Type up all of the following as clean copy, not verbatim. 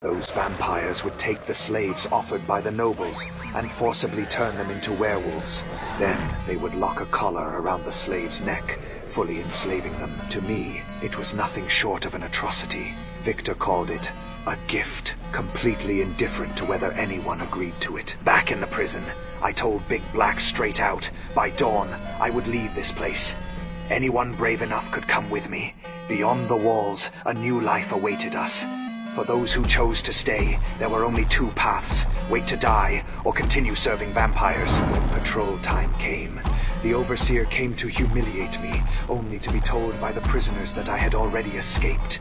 Those vampires would take the slaves offered by the nobles and forcibly turn them into werewolves. Then they would lock a collar around the slave's neck, fully enslaving them. To me, it was nothing short of an atrocity. Victor called it a gift, completely indifferent to whether anyone agreed to it. Back in the prison, I told Big Black straight out, by dawn, I would leave this place. Anyone brave enough could come with me. Beyond the walls, a new life awaited us. For those who chose to stay, there were only two paths: wait to die, or continue serving vampires. When patrol time came, the Overseer came to humiliate me, only to be told by the prisoners that I had already escaped.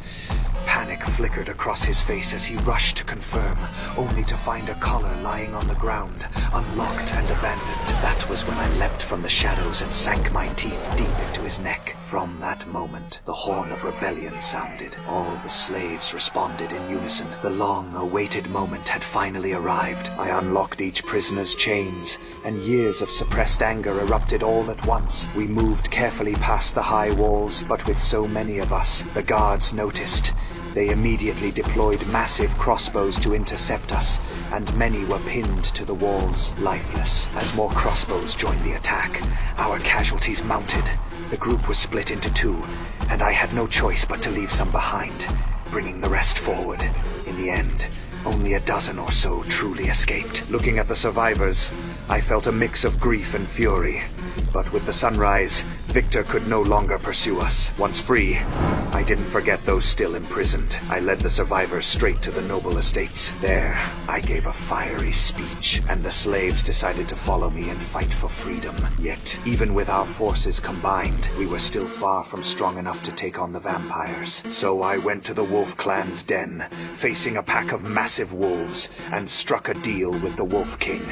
Panic flickered across his face as he rushed to confirm, only to find a collar lying on the ground, unlocked and abandoned. That was when I leapt from the shadows and sank my teeth deep into his neck. From that moment, the horn of rebellion sounded. All the slaves responded in unison. The long-awaited moment had finally arrived. I unlocked each prisoner's chains, and years of suppressed anger erupted all at once. We moved carefully past the high walls, but with so many of us, the guards noticed. They immediately deployed massive crossbows to intercept us, and many were pinned to the walls, lifeless. As more crossbows joined the attack, our casualties mounted. The group was split into two, and I had no choice but to leave some behind, bringing the rest forward. In the end, only a dozen or so truly escaped. Looking at the survivors, I felt a mix of grief and fury. But with the sunrise, Victor could no longer pursue us. Once free, I didn't forget those still imprisoned. I led the survivors straight to the noble estates. There, I gave a fiery speech, and the slaves decided to follow me and fight for freedom. Yet, even with our forces combined, we were still far from strong enough to take on the vampires. So I went to the Wolf Clan's den, facing a pack of massive wolves, and struck a deal with the Wolf King.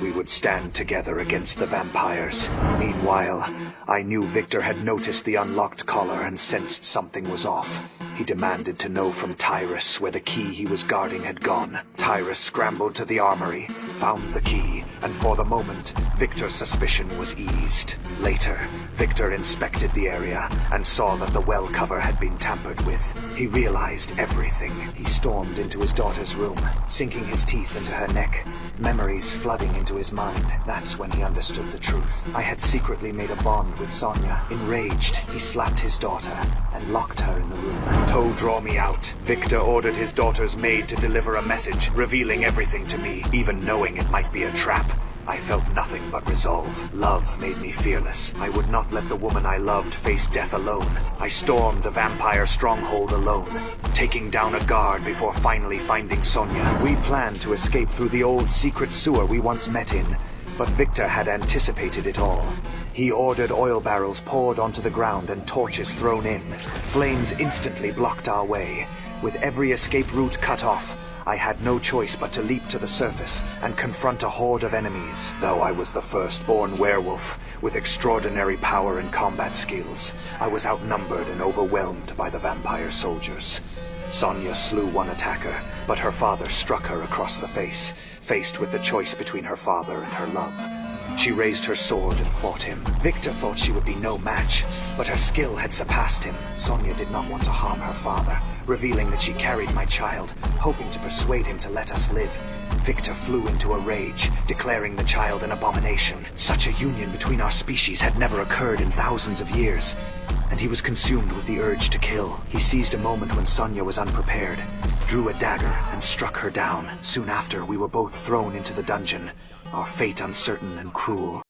We would stand together against the vampires. Meanwhile, I knew Victor had noticed the unlocked collar and sensed something was off. He demanded to know from Tyrus where the key he was guarding had gone. Tyrus scrambled to the armory, found the key, and for the moment, Victor's suspicion was eased. Later, Victor inspected the area and saw that the well cover had been tampered with. He realized everything. He stormed into his daughter's room, sinking his teeth into her neck, memories flooding into his mind. That's when he understood the truth. I had secretly made a bond with Sonia. Enraged, he slapped his daughter and locked her in the room. "Told, draw me out." Victor ordered his daughter's maid to deliver a message, revealing everything to me, even knowing it might be a trap. I felt nothing but resolve. Love made me fearless. I would not let the woman I loved face death alone. I stormed the vampire stronghold alone, taking down a guard before finally finding Sonia. We planned to escape through the old secret sewer we once met in, but Victor had anticipated it all. He ordered oil barrels poured onto the ground and torches thrown in. Flames instantly blocked our way. With every escape route cut off, I had no choice but to leap to the surface and confront a horde of enemies. Though I was the firstborn werewolf, with extraordinary power and combat skills, I was outnumbered and overwhelmed by the vampire soldiers. Sonia slew one attacker, but her father struck her across the face, faced with the choice between her father and her love. She raised her sword and fought him. Victor thought she would be no match, but her skill had surpassed him. Sonia did not want to harm her father, revealing that she carried my child, hoping to persuade him to let us live. Victor flew into a rage, declaring the child an abomination. Such a union between our species had never occurred in thousands of years, and he was consumed with the urge to kill. He seized a moment when Sonia was unprepared, drew a dagger, and struck her down. Soon after, we were both thrown into the dungeon, our fate uncertain and cruel.